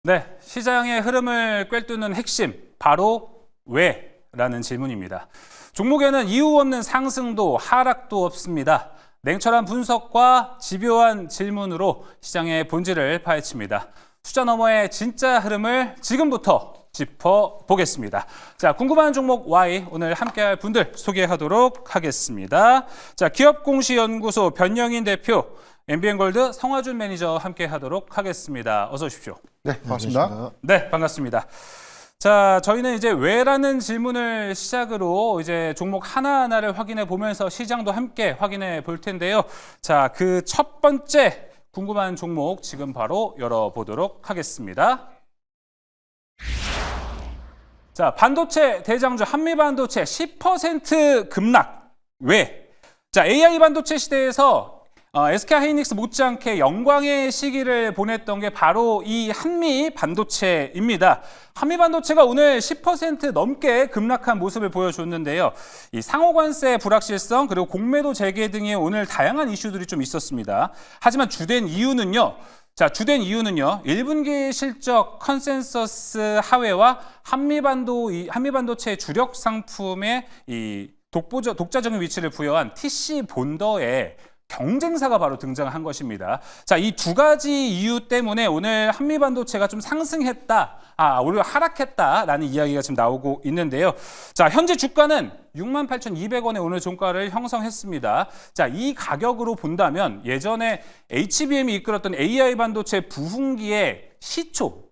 네, 시장의 흐름을 꿰뚫는 핵심, 바로 왜라는 질문입니다. 종목에는 이유 없는 상승도 하락도 없습니다. 냉철한 분석과 집요한 질문으로 시장의 본질을 파헤칩니다. 숫자 너머의 진짜 흐름을 지금부터 짚어보겠습니다. 자, 궁금한 종목 Y 오늘 함께할 분들 소개하도록 하겠습니다. 자, 기업공시연구소 변영인 대표, MBN골드 성화준 매니저 함께하도록 하겠습니다. 어서 오십시오. 네, 반갑습니다. 네, 반갑습니다. 자, 저희는 이제 왜라는 질문을 시작으로 이제 종목 하나하나를 확인해 보면서 시장도 함께 확인해 볼 텐데요. 자, 그 첫 번째 궁금한 종목 지금 바로 열어보도록 하겠습니다. 자, 반도체 대장주 한미반도체 10% 급락. 왜? 자, AI 반도체 시대에서 SK하이닉스 못지않게 영광의 시기를 보냈던 게 바로 이 한미 반도체입니다. 한미 반도체가 오늘 10% 넘게 급락한 모습을 보여줬는데요. 이 상호관세 불확실성 그리고 공매도 재개 등의 오늘 다양한 이슈들이 좀 있었습니다. 하지만 주된 이유는요. 1분기 실적 컨센서스 하회와 한미반도체 주력 상품의 이 독자적인 위치를 부여한 TC 본더의 경쟁사가 바로 등장한 것입니다. 자, 이 두 가지 이유 때문에 오늘 한미반도체가 좀 상승했다, 오히려 하락했다라는 이야기가 지금 나오고 있는데요. 자, 현재 주가는 68,200원에 오늘 종가를 형성했습니다. 자, 이 가격으로 본다면 예전에 HBM이 이끌었던 AI 반도체 부흥기의 시초,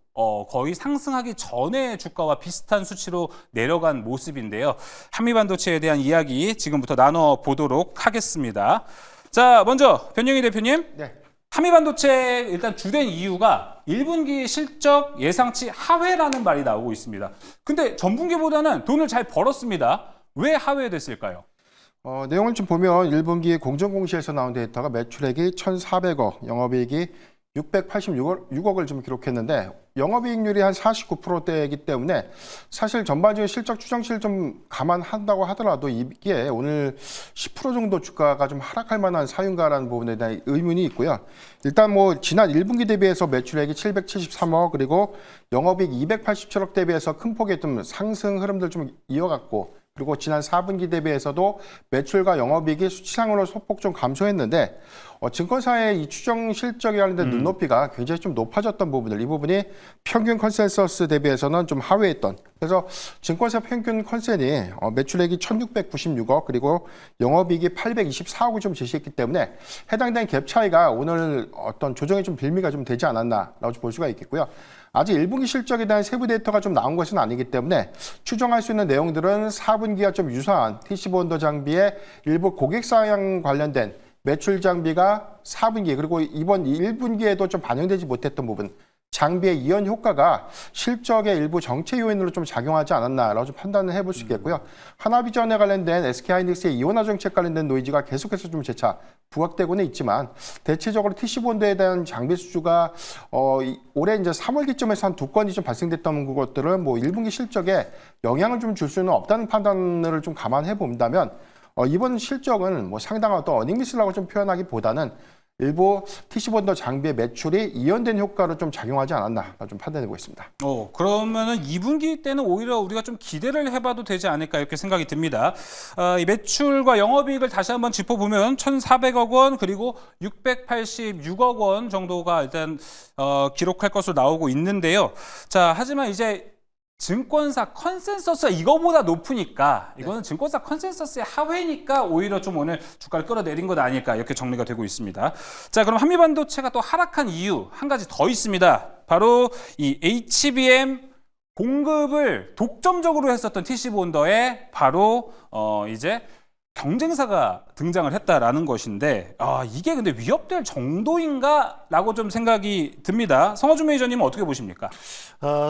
거의 상승하기 전에 주가와 비슷한 수치로 내려간 모습인데요. 한미반도체에 대한 이야기 지금부터 나눠보도록 하겠습니다. 자, 먼저 변영희 대표님. 네. 한미반도체 일단 주된 이유가 1분기 실적 예상치 하회라는 말이 나오고 있습니다. 근데 전분기보다는 돈을 잘 벌었습니다. 왜 하회됐을까요? 내용을 좀 보면 1분기 공정공시에서 나온 데이터가 매출액이 1,400억, 영업이익이 686억을 좀 기록했는데 영업이익률이 한 49%대이기 때문에 사실 전반적인 실적 추정치를 좀 감안한다고 하더라도 이게 오늘 10% 정도 주가가 좀 하락할 만한 사유인가라는 부분에 대한 의문이 있고요. 일단 뭐 지난 1분기 대비해서 매출액이 773억 그리고 영업이익 287억 대비해서 큰 폭의 좀 상승 흐름들 좀 이어갔고, 그리고 지난 4분기 대비해서도 매출과 영업이익이 수치상으로 소폭 좀 감소했는데 증권사의 이 추정 실적에 관련된 눈높이가 굉장히 좀 높아졌던 부분들, 이 부분이 평균 컨센서스 대비해서는 좀 하회했던, 그래서 증권사 평균 컨센이 매출액이 1,696억 그리고 영업이익이 824억을 좀 제시했기 때문에 해당된 갭 차이가 오늘 어떤 조정의 좀 빌미가 좀 되지 않았나라고 볼 수가 있겠고요. 아직 1분기 실적에 대한 세부 데이터가 좀 나온 것은 아니기 때문에 추정할 수 있는 내용들은 4분기와 좀 유사한 TC본더 장비의 일부 고객 사양 관련된 매출 장비가 4분기 그리고 이번 1분기에도 좀 반영되지 못했던 부분, 장비의 이연 효과가 실적의 일부 정체 요인으로 좀 작용하지 않았나라고 좀 판단을 해볼 수 있겠고요. 하나비전에 관련된 SK하이닉스의 이원화 정책 관련된 노이즈가 계속해서 좀 재차 부각되고는 있지만 대체적으로 TC본드에 대한 장비 수주가 올해 이제 3월기쯤에서 한 2건이 좀 발생됐던 것들은 뭐 1분기 실적에 영향을 좀 줄 수는 없다는 판단을 좀 감안해 본다면 이번 실적은 뭐 상당한 어떤 어닝미스라고 좀 표현하기보다는 일부 TC본더 장비의 매출이 이연된 효과로 좀 작용하지 않았나 좀 판단해 보겠습니다. 그러면은 2분기 때는 오히려 우리가 좀 기대를 해봐도 되지 않을까 이렇게 생각이 듭니다. 이 매출과 영업이익을 다시 한번 짚어보면 1,400억 원 그리고 686억 원 정도가 일단 기록할 것으로 나오고 있는데요. 자, 하지만 이제 증권사 컨센서스가 이거보다 높으니까 이거는 증권사 컨센서스의 하회니까 오히려 좀 오늘 주가를 끌어내린 것 아닐까 이렇게 정리가 되고 있습니다. 자, 그럼 한미반도체가 또 하락한 이유 한 가지 더 있습니다. 바로 이 HBM 공급을 독점적으로 했었던 TC본더에 바로 이제 경쟁사가 등장을 했다라는 것인데 이게 근데 위협될 정도인가라고 좀 생각이 듭니다. 성화준 매니저님은 어떻게 보십니까?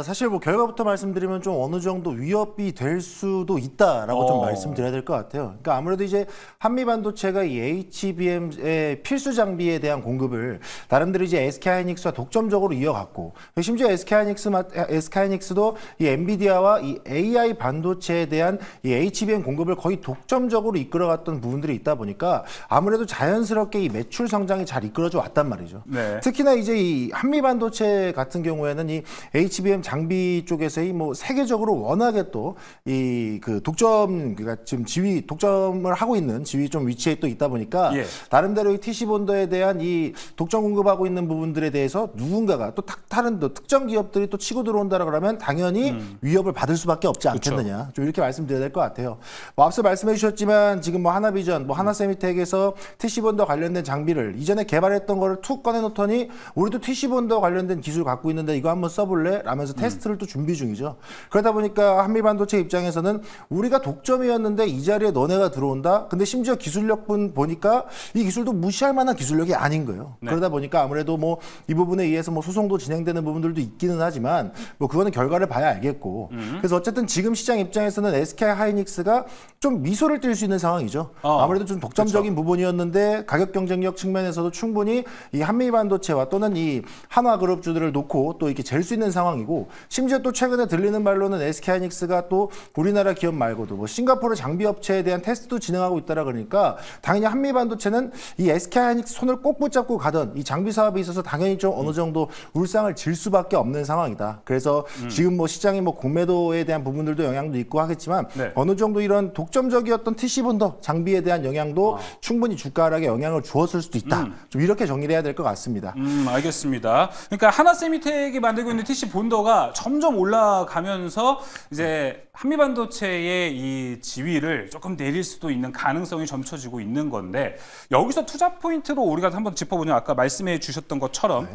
사실 뭐 결과부터 말씀드리면 좀 어느 정도 위협이 될 수도 있다라고 좀 말씀드려야 될 것 같아요. 그러니까 아무래도 이제 한미반도체가 이 HBM의 필수 장비에 대한 공급을 나름대로 이제 SK하이닉스와 독점적으로 이어갔고, 심지어 SK하이닉스도 이 엔비디아와 이 AI 반도체에 대한 이 HBM 공급을 거의 독점적으로 이끌어갔던 부분들이 있다 되다 보니까 아무래도 자연스럽게 이 매출 성장이 잘 이끌어져 왔단 말이죠. 네. 특히나 이제 이 한미 반도체 같은 경우에는 이 HBM 장비 쪽에서 이 뭐 세계적으로 워낙에 또 이 그 독점 그러니까 지금 지위 독점을 하고 있는 지위 좀 위치에 또 있다 보니까 예. 나름대로 이 TC 본더에 대한 이 독점 공급하고 있는 부분들에 대해서 누군가가 또 다른 또 특정 기업들이 또 치고 들어온다라 그러면 당연히 위협을 받을 수밖에 없지 않겠느냐. 좀 이렇게 말씀드려야 될 것 같아요. 뭐 앞서 말씀해 주셨지만 지금 뭐 하나비전, 뭐 하나세미텍에서 TC 본더 관련된 장비를 이전에 개발했던 거를 툭 꺼내놓더니 우리도 TC 본더 관련된 기술 갖고 있는데 이거 한번 써볼래? 라면서 테스트를 또 준비 중이죠. 그러다 보니까 한미반도체 입장에서는 우리가 독점이었는데 이 자리에 너네가 들어온다? 근데 심지어 기술력분 보니까 이 기술도 무시할 만한 기술력이 아닌 거예요. 네. 그러다 보니까 아무래도 뭐 이 부분에 의해서 뭐 소송도 진행되는 부분들도 있기는 하지만 뭐 그거는 결과를 봐야 알겠고. 그래서 어쨌든 지금 시장 입장에서는 SK 하이닉스가 좀 미소를 띌 수 있는 상황이죠. 아무래도 좀 독점적인 부분이었는데 가격 경쟁력 측면에서도 충분히 이 한미 반도체와 또는 이 한화 그룹주들을 놓고 또 이렇게 잴 수 있는 상황이고 심지어 또 최근에 들리는 말로는 SK 하이닉스가 또 우리나라 기업 말고도 뭐 싱가포르 장비 업체에 대한 테스트도 진행하고 있다라 그러니까 당연히 한미 반도체는 이 SK 하이닉스 손을 꼭 붙잡고 가던 이 장비 사업에 있어서 당연히 좀 어느 정도 울상을 질 수밖에 없는 상황이다. 그래서 지금 뭐 시장이 뭐 공매도에 대한 부분들도 영향도 있고 하겠지만 네. 어느 정도 이런 독점적이었던 TC 본더 장비에 대한 영향도 충분히 주가 하락에 영향을 주었을 수도 있다. 좀 이렇게 정리를 해야 될 것 같습니다. 알겠습니다. 그러니까 하나세미텍이 만들고 있는 TC 본더가 점점 올라가면서 이제 한미반도체의 이 지위를 조금 내릴 수도 있는 가능성이 점쳐지고 있는 건데 여기서 투자 포인트로 우리가 한번 짚어보면 아까 말씀해 주셨던 것처럼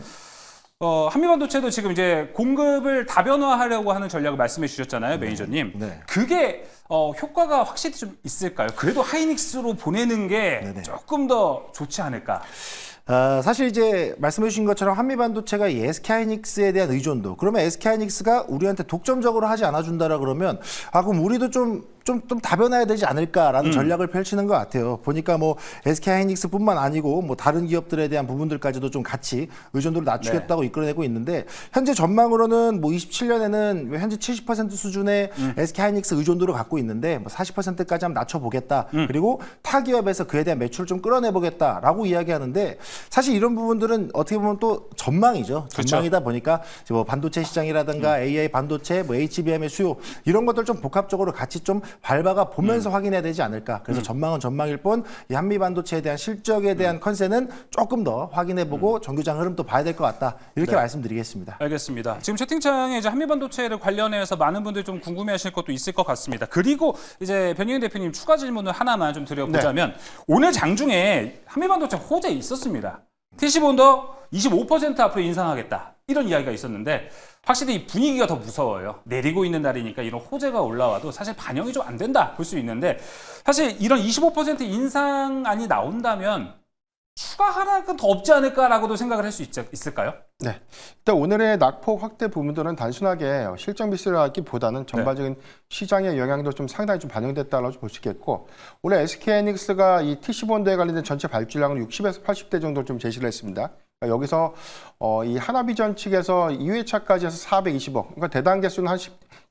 한미반도체도 지금 이제 공급을 다변화하려고 하는 전략을 말씀해 주셨잖아요, 매니저님. 네. 그게 효과가 확실히 좀 있을까요? 그래도 하이닉스로 보내는 게 네네. 조금 더 좋지 않을까? 사실 이제 말씀해 주신 것처럼 한미반도체가 이 SK하이닉스에 대한 의존도 그러면 SK하이닉스가 우리한테 독점적으로 하지 않아준다라 그러면 그럼 우리도 좀 다변화해야 되지 않을까라는 전략을 펼치는 것 같아요. 보니까 뭐 SK하이닉스뿐만 아니고 뭐 다른 기업들에 대한 부분들까지도 좀 같이 의존도를 낮추겠다고 이끌어내고 있는데 현재 전망으로는 뭐 27년에는 현재 70% 수준의 SK하이닉스 의존도를 갖고 있는데 뭐 40%까지 한번 낮춰보겠다. 그리고 타 기업에서 그에 대한 매출을 좀 끌어내보겠다라고 이야기하는데 사실 이런 부분들은 어떻게 보면 또 전망이죠. 전망이다 보니까 뭐 반도체 시장이라든가 AI 반도체, 뭐 HBM의 수요 이런 것들 좀 복합적으로 같이 좀 밟아가 보면서 확인해야 되지 않을까. 그래서 전망은 전망일 뿐 이 한미 반도체에 대한 실적에 대한 컨센은 조금 더 확인해보고 정규장 흐름도 봐야 될 것 같다. 이렇게 말씀드리겠습니다. 알겠습니다. 지금 채팅창에 이제 한미반도체를 관련해서 많은 분들이 좀 궁금해하실 것도 있을 것 같습니다. 그리고 이제 변희영 대표님 추가 질문을 하나만 좀 드려보자면 오늘 장중에 한미반도체 호재 있었습니다. TC본더 25% 앞으로 인상하겠다. 이런 이야기가 있었는데 확실히 이 분위기가 더 무서워요. 내리고 있는 날이니까 이런 호재가 올라와도 사실 반영이 좀 안 된다 볼 수 있는데 사실 이런 25% 인상안이 나온다면 추가 하락은 더 없지 않을까라고도 생각을 할 수 있을까요? 네. 일단 오늘의 낙폭 확대 부분들은 단순하게 실적 미스라기보다는 전반적인 시장의 영향도 좀 상당히 좀 반영됐다고 볼 수 있겠고 올해 SK하이닉스가 이 TC본드에 관련된 전체 발주량은 60에서 80대 정도 좀 제시를 했습니다. 그러니까 여기서 이 하나비전 측에서 2회차까지 해서 420억, 그러니까 대당 개수는 한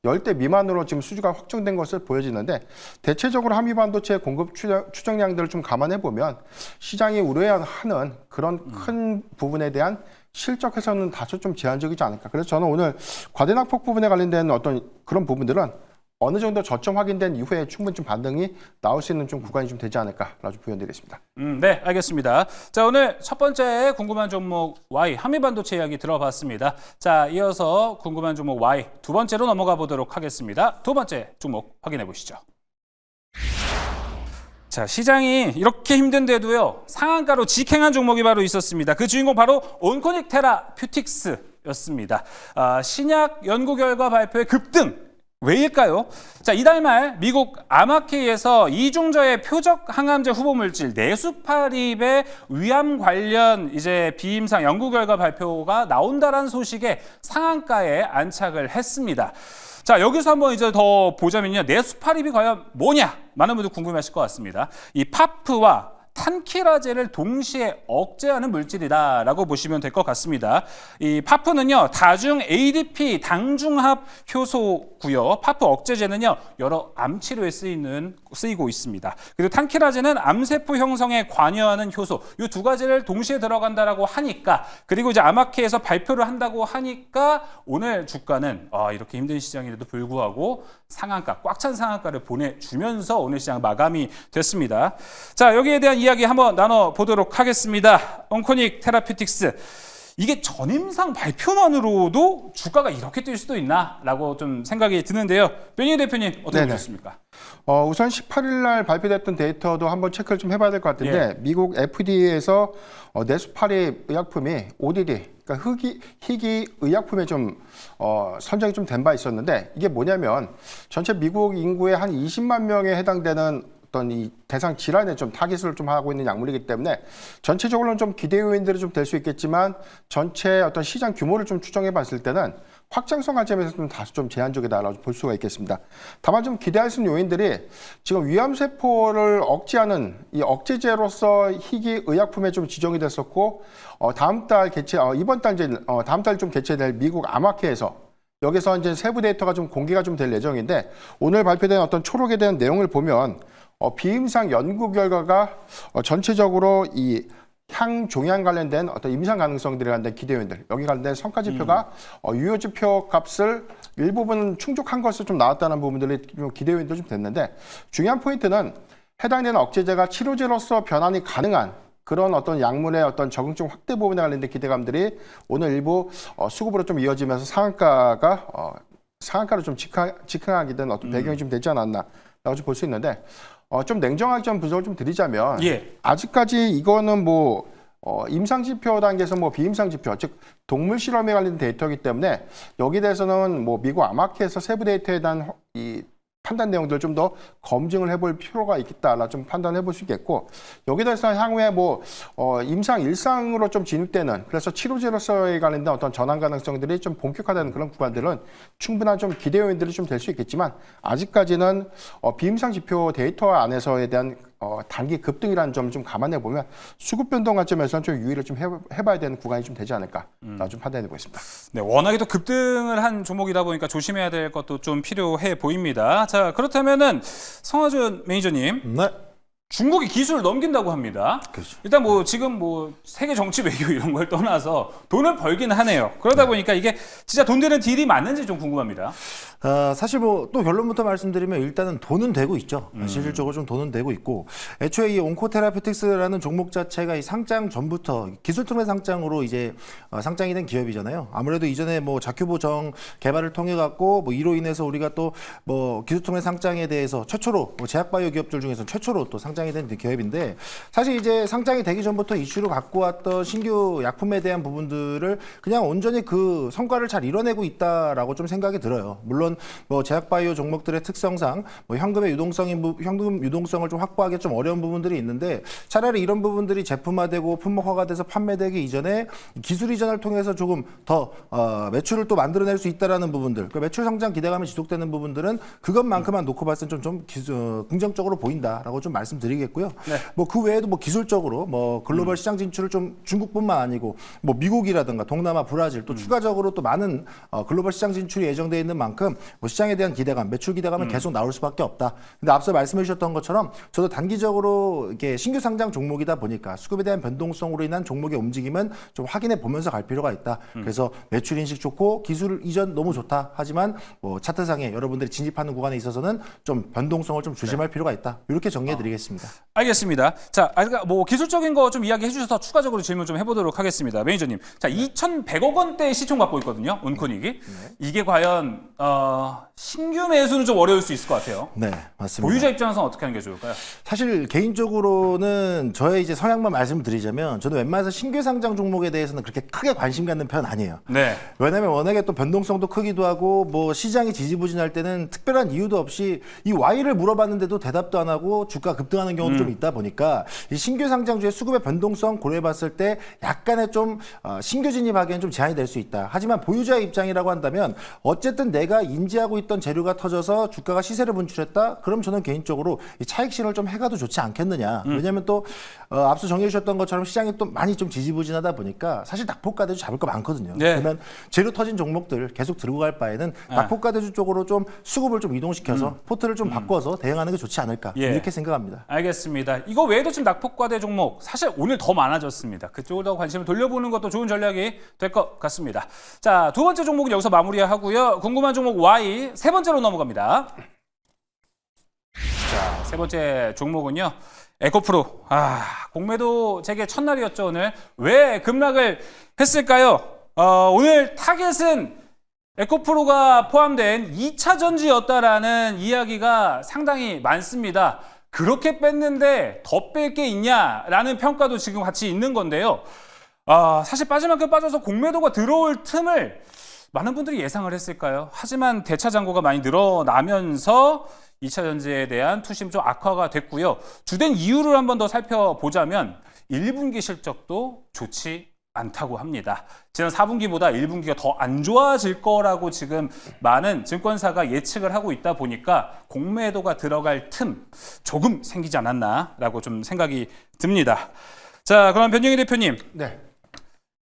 10대 미만으로 지금 수주가 확정된 것을 보여지는데 대체적으로 한미반도체 공급 추정량들을 좀 감안해 보면 시장이 우려하는 그런 큰 부분에 대한 실적 해서는 다소 좀 제한적이지 않을까. 그래서 저는 오늘 과대낙폭 부분에 관련된 어떤 그런 부분들은 어느 정도 저점 확인된 이후에 충분히 좀 반등이 나올 수 있는 좀 구간이 좀 되지 않을까라고 보여드리겠습니다. 네, 알겠습니다. 자, 오늘 첫 번째 궁금한 종목 Y 한미반도체 이야기 들어봤습니다. 자, 이어서 궁금한 종목 Y 두 번째로 넘어가 보도록 하겠습니다. 두 번째 종목 확인해 보시죠. 자, 시장이 이렇게 힘든데도요 상한가로 직행한 종목이 바로 있었습니다. 그 주인공 바로 온코닉 테라퓨틱스였습니다. 신약 연구 결과 발표의 급등. 왜일까요? 자, 이달 말 미국 아마케이에서 이중저의 표적 항암제 후보 물질 네수파립의 위암 관련 이제 비임상 연구 결과 발표가 나온다라는 소식에 상한가에 안착을 했습니다. 자, 여기서 한번 이제 더 보자면요. 네수파립이 과연 뭐냐? 많은 분들 궁금해하실 것 같습니다. 이 파프와 탄키라제를 동시에 억제하는 물질이다라고 보시면 될 것 같습니다. 이 파프는요, 다중 ADP 당중합 효소고요. 파프 억제제는요, 여러 암 치료에 쓰이고 있습니다. 그리고 탄키라제는 암세포 형성에 관여하는 효소, 이 두 가지를 동시에 들어간다라고 하니까, 그리고 이제 암학회에서 발표를 한다고 하니까 오늘 주가는 이렇게 힘든 시장인데도 불구하고 상한가, 꽉 찬 상한가를 보내주면서 오늘 시장 마감이 됐습니다. 자, 여기에 대한 이야기 한번 나눠보도록 하겠습니다. 온코닉 테라피틱스. 이게 전임상 발표만으로도 주가가 이렇게 뛸 수도 있나라고 좀 생각이 드는데요. 변희애 대표님 어떻게 네네. 보셨습니까? 우선 18일 날 발표됐던 데이터도 한번 체크를 좀 해봐야 될 것 같은데 예. 미국 FDA에서 네스파리 의약품이 ODD, 그러니까 희귀 의약품에 좀 선정이 좀 된 바 있었는데 이게 뭐냐면 전체 미국 인구의 한 20만 명에 해당되는 어떤 이 대상 질환에 좀 타깃을 좀 하고 있는 약물이기 때문에 전체적으로는 좀 기대 요인들이 좀 될 수 있겠지만 전체 어떤 시장 규모를 좀 추정해 봤을 때는 확장성 관점에서 좀 다소 좀 제한적이다라고 볼 수가 있겠습니다. 다만 좀 기대할 수 있는 요인들이 지금 위암세포를 억제하는 이 억제제로서 희귀 의약품에 좀 지정이 됐었고 다음 달 좀 개최될 미국 암학회에서 여기서 이제 세부 데이터가 좀 공개가 좀 될 예정인데 오늘 발표된 어떤 초록에 대한 내용을 보면 비임상 연구 결과가 전체적으로 이 향종양 관련된 어떤 임상 가능성들에 관련된 기대 요인들, 여기 관련된 성과 지표가 유효 지표 값을 일부분 충족한 것으로 좀 나왔다는 부분들이 좀 기대 요인도 좀 됐는데 중요한 포인트는 해당되는 억제제가 치료제로서 변환이 가능한 그런 어떤 약물의 어떤 적응증 확대 부분에 관련된 기대감들이 오늘 일부 수급으로 좀 이어지면서 상한가로 좀 직항하게 된 어떤 배경이 좀 되지 않았나라고 좀 볼 수 있는데 좀 냉정하게 좀 분석을 좀 드리자면 아직까지 이거는 뭐 임상 지표 단계에서 뭐 비임상 지표, 즉 동물 실험에 관련된 데이터이기 때문에 여기 대해서는 뭐 미국 암학회에서 세부 데이터에 대한 이 판단 내용들을 좀 더 검증을 해볼 필요가 있겠다라 좀 판단해 볼 수 있겠고 여기에 대해서 향후에 뭐 임상 일상으로 좀 진입되는 그래서 치료제로서에 관련된 어떤 전환 가능성들이 좀 본격화되는 그런 구간들은 충분한 좀 기대 요인들이 좀 될 수 있겠지만 아직까지는 비임상 지표 데이터 안에서에 대한 단기 급등이라는 점을 좀 감안해 보면 수급 변동 관점에서는 좀 유의를 좀 해봐야 되는 구간이 좀 되지 않을까 좀 판단해보고 있습니다. 네, 워낙에 또 급등을 한 종목이다 보니까 조심해야 될 것도 좀 필요해 보입니다. 자, 그렇다면은 성하준 매니저님, 네. 중국이 기술을 넘긴다고 합니다. 그렇죠. 일단 뭐 지금 뭐 세계 정치 외교 이런 걸 떠나서 돈을 벌긴 하네요. 그러다 보니까 이게 진짜 돈 되는 딜이 맞는지 좀 궁금합니다. 사실 뭐 또 결론부터 말씀드리면 일단은 돈은 되고 있죠. 실질적으로 좀 돈은 되고 있고 애초에 이 온코테라피틱스라는 종목 자체가 이 상장 전부터 기술 투매 상장으로 이제 상장이 된 기업이잖아요. 아무래도 이전에 뭐 자큐보정 개발을 통해 갖고 뭐 이로 인해서 우리가 또 뭐 기술 투매 상장에 대해서 최초로 뭐 제약바이오 기업들 중에서 최초로 또 상장이 된 기업인데 사실 이제 상장이 되기 전부터 이슈로 갖고 왔던 신규 약품에 대한 부분들을 그냥 온전히 그 성과를 잘 이뤄내고 있다라고 좀 생각이 들어요. 물론 뭐 제약바이오 종목들의 특성상 뭐 현금 유동성을 좀 확보하기 좀 어려운 부분들이 있는데 차라리 이런 부분들이 제품화되고 품목화가 돼서 판매되기 이전에 기술 이전을 통해서 조금 더 매출을 또 만들어낼 수 있다라는 부분들, 그 매출 성장 기대감이 지속되는 부분들은 그것만큼만 놓고 봤을 때 좀 긍정적으로 보인다라고 좀 말씀드리겠고요. 네. 뭐 그 외에도 뭐 기술적으로 뭐 글로벌 시장 진출을 좀 중국뿐만 아니고 뭐 미국이라든가 동남아, 브라질 또 추가적으로 또 많은 글로벌 시장 진출이 예정돼 있는 만큼 뭐 시장에 대한 기대감, 매출 기대감은 계속 나올 수밖에 없다. 근데 앞서 말씀해 주셨던 것처럼 저도 단기적으로 이게 신규 상장 종목이다 보니까 수급에 대한 변동성으로 인한 종목의 움직임은 좀 확인해 보면서 갈 필요가 있다. 그래서 매출 인식 좋고 기술 이전 너무 좋다. 하지만 뭐 차트상에 여러분들이 진입하는 구간에 있어서는 좀 변동성을 좀 조심할 필요가 있다. 이렇게 정리해 드리겠습니다. 알겠습니다. 자, 뭐 기술적인 거 좀 이야기해 주셔서 추가적으로 질문 좀 해보도록 하겠습니다. 매니저님, 자 2,100억 원대 시총 갖고 있거든요. 온코닉이. 이게 과연 신규 매수는 좀 어려울 수 있을 것 같아요. 네, 맞습니다. 보유자 입장에서는 어떻게 하는 게 좋을까요? 사실 개인적으로는 저의 이제 성향만 말씀드리자면 저는 웬만해서 신규 상장 종목에 대해서는 그렇게 크게 관심 갖는 편 아니에요. 네. 왜냐하면 워낙에 또 변동성도 크기도 하고 뭐 시장이 지지부진할 때는 특별한 이유도 없이 이 Y를 물어봤는데도 대답도 안 하고 주가 급등하는 들어가는 경우도 좀 있다 보니까 이 신규 상장주의 수급의 변동성 고려해봤을 때 약간의 좀 신규 진입하기에는 좀 제한이 될 수 있다. 하지만 보유자의 입장이라고 한다면 어쨌든 내가 인지하고 있던 재료가 터져서 주가가 시세를 분출했다. 그럼 저는 개인적으로 이 차익 실현을 좀 해가도 좋지 않겠느냐. 왜냐하면 또 앞서 정리해 주셨던 것처럼 시장이 또 많이 좀 지지부진하다 보니까 사실 낙폭과대주 잡을 거 많거든요. 네. 그러면 재료 터진 종목들 계속 들고 갈 바에는 낙폭과대주 쪽으로 좀 수급을 좀 이동시켜서 포트를 좀 바꿔서 대응하는 게 좋지 않을까 예. 이렇게 생각합니다. 알겠습니다. 이거 외에도 지금 낙폭과대 종목 사실 오늘 더 많아졌습니다. 그쪽으로 더 관심을 돌려보는 것도 좋은 전략이 될 것 같습니다. 자, 두 번째 종목은 여기서 마무리하고요. 궁금한 종목 Y 세 번째로 넘어갑니다. 자, 세 번째 종목은요. 에코프로. 공매도 재개 첫날이었죠, 오늘. 왜 급락을 했을까요? 오늘 타겟은 에코프로가 포함된 2차 전지였다라는 이야기가 상당히 많습니다. 그렇게 뺐는데 더 뺄 게 있냐라는 평가도 지금 같이 있는 건데요. 사실 빠질 만큼 빠져서 공매도가 들어올 틈을 많은 분들이 예상을 했을까요? 하지만 대차 잔고가 많이 늘어나면서 2차 전지에 대한 투심이 좀 악화가 됐고요. 주된 이유를 한번 더 살펴보자면 1분기 실적도 좋지 않다고 합니다. 지난 4분기보다 1분기가 더 안 좋아질 거라고 지금 많은 증권사가 예측을 하고 있다 보니까 공매도가 들어갈 틈 조금 생기지 않았나라고 좀 생각이 듭니다. 자, 그럼 변영희 대표님. 네.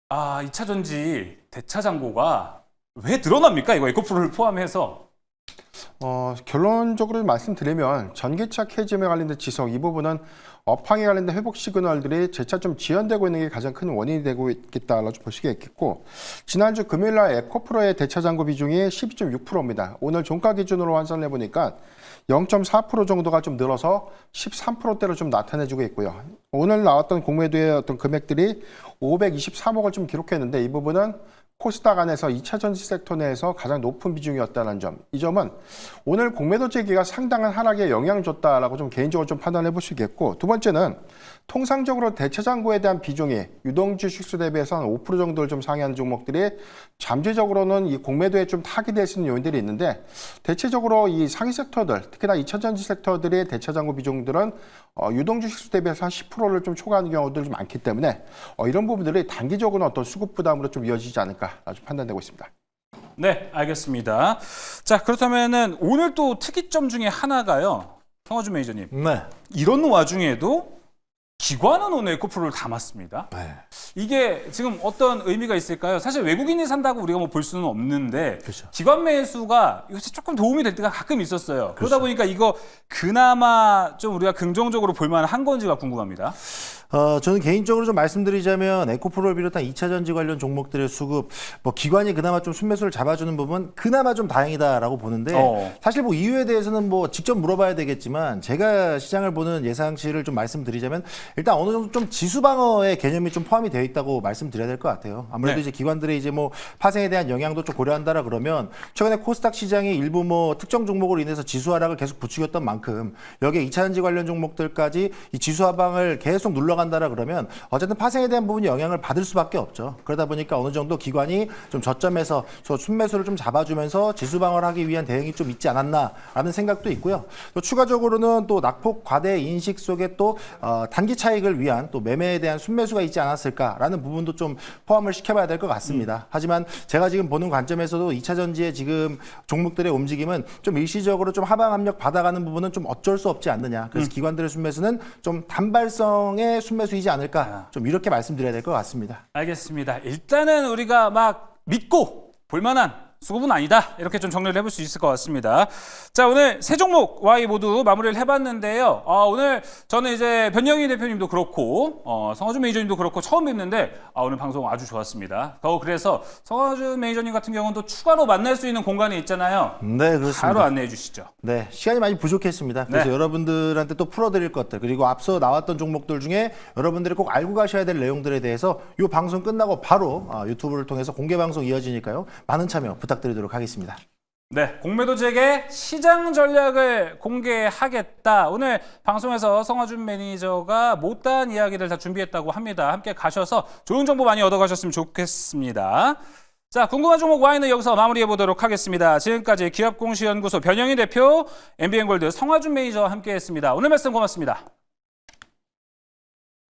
2차 전지 대차 잔고가 왜 늘어납니까? 이거 에코프로를 포함해서. 결론적으로 말씀드리면 전기차 캐즘에 관련된 지속 이 부분은 업황에 관련된 회복 시그널들이 재차 좀 지연되고 있는 게 가장 큰 원인이 되고 있겠다라고 볼 수가 있겠고, 지난주 금요일 날 에코프로의 대차 잔고 비중이 12.6%입니다. 오늘 종가 기준으로 환산해 보니까 0.4% 정도가 좀 늘어서 13%대로 좀 나타내주고 있고요. 오늘 나왔던 공매도의 어떤 금액들이 523억을 좀 기록했는데 이 부분은 코스닥 안에서 2차 전지 섹터 내에서 가장 높은 비중이었다는 점. 이 점은 오늘 공매도 재개가 상당한 하락에 영향을 줬다라고 좀 개인적으로 좀 판단해 볼 수 있겠고, 두 번째는 통상적으로 대차 잔고에 대한 비중이 유동주 식수 대비해서 한 5% 정도를 좀 상회하는 종목들이 잠재적으로는 이 공매도에 좀 타깃될 수 있는 요인들이 있는데, 대체적으로 이 상위 섹터들, 특히나 2차 전지 섹터들의 대차 잔고 비중들은 유동주 식수 대비해서 한 10%를 좀 초과하는 경우들이 좀 많기 때문에 이런 부분들이 단기적으로는 어떤 수급 부담으로 좀 이어지지 않을까 아주 판단되고 있습니다. 네, 알겠습니다. 자, 그렇다면은 오늘 또 특이점 중에 하나가요. 성화준 매니저님. 네. 이런 와중에도 기관은 오늘 에코프로를 담았습니다. 네. 이게 지금 어떤 의미가 있을까요? 사실 외국인이 산다고 우리가 뭐 볼 수는 없는데 그렇죠. 기관 매수가 요새 조금 도움이 될 때가 가끔 있었어요. 그러다 보니까 이거 그나마 좀 우리가 긍정적으로 볼 만한 건지가 궁금합니다. 저는 개인적으로 좀 말씀드리자면 에코프로를 비롯한 2차 전지 관련 종목들의 수급, 뭐 기관이 그나마 좀 순매수를 잡아주는 부분 그나마 좀 다행이다라고 보는데 사실 뭐 이유에 대해서는 뭐 직접 물어봐야 되겠지만 제가 시장을 보는 예상치를 좀 말씀드리자면 일단 어느 정도 좀 지수 방어의 개념이 좀 포함이 되어 있다고 말씀드려야 될 것 같아요. 아무래도 네. 이제 기관들의 이제 뭐 파생에 대한 영향도 좀 고려한다라 그러면 최근에 코스닥 시장이 일부 뭐 특정 종목으로 인해서 지수 하락을 계속 부추겼던 만큼 여기에 2차 전지 관련 종목들까지 이 지수 하방을 계속 눌러간다라 그러면 어쨌든 파생에 대한 부분이 영향을 받을 수밖에 없죠. 그러다 보니까 어느 정도 기관이 좀 저점에서 순매수를 좀 잡아주면서 지수 방어를 하기 위한 대응이 좀 있지 않았나라는 생각도 있고요. 또 추가적으로는 또 낙폭 과대 인식 속에 또 단기 차익을 위한 또 매매에 대한 순매수가 있지 않았을까라는 부분도 좀 포함을 시켜봐야 될 것 같습니다. 하지만 제가 지금 보는 관점에서도 2차 전지의 지금 종목들의 움직임은 좀 일시적으로 좀 하방 압력 받아가는 부분은 좀 어쩔 수 없지 않느냐. 그래서 기관들의 순매수는 좀 단발성의 순매수이지 않을까. 좀 이렇게 말씀드려야 될 것 같습니다. 알겠습니다. 일단은 우리가 막 믿고 볼만한 수급은 아니다. 이렇게 좀 정리를 해볼 수 있을 것 같습니다. 자, 오늘 세 종목 Y 모두 마무리를 해봤는데요. 오늘 저는 이제 변영희 대표님도 그렇고 성화준 매니저님도 그렇고 처음 뵙는데 오늘 방송 아주 좋았습니다. 그래서 성화준 매니저님 같은 경우는 또 추가로 만날 수 있는 공간이 있잖아요. 네, 그렇습니다. 바로 안내해 주시죠. 네, 시간이 많이 부족했습니다. 그래서 네. 여러분들한테 또 풀어드릴 것들 그리고 앞서 나왔던 종목들 중에 여러분들이 꼭 알고 가셔야 될 내용들에 대해서 이 방송 끝나고 바로 유튜브를 통해서 공개 방송 이어지니까요. 많은 참여 부탁드리도록 하겠습니다. 네, 공매도 재개 시장 전략을 공개하겠다. 오늘 방송에서 성화준 매니저가 못다한 이야기를 다 준비했다고 합니다. 함께 가셔서 좋은 정보 많이 얻어가셨으면 좋겠습니다. 자, 궁금한 종목 Y는 여기서 마무리해 보도록 하겠습니다. 지금까지 기업공시연구소 변영희 대표, MBN골드 성화준 매니저와 함께했습니다. 오늘 말씀 고맙습니다.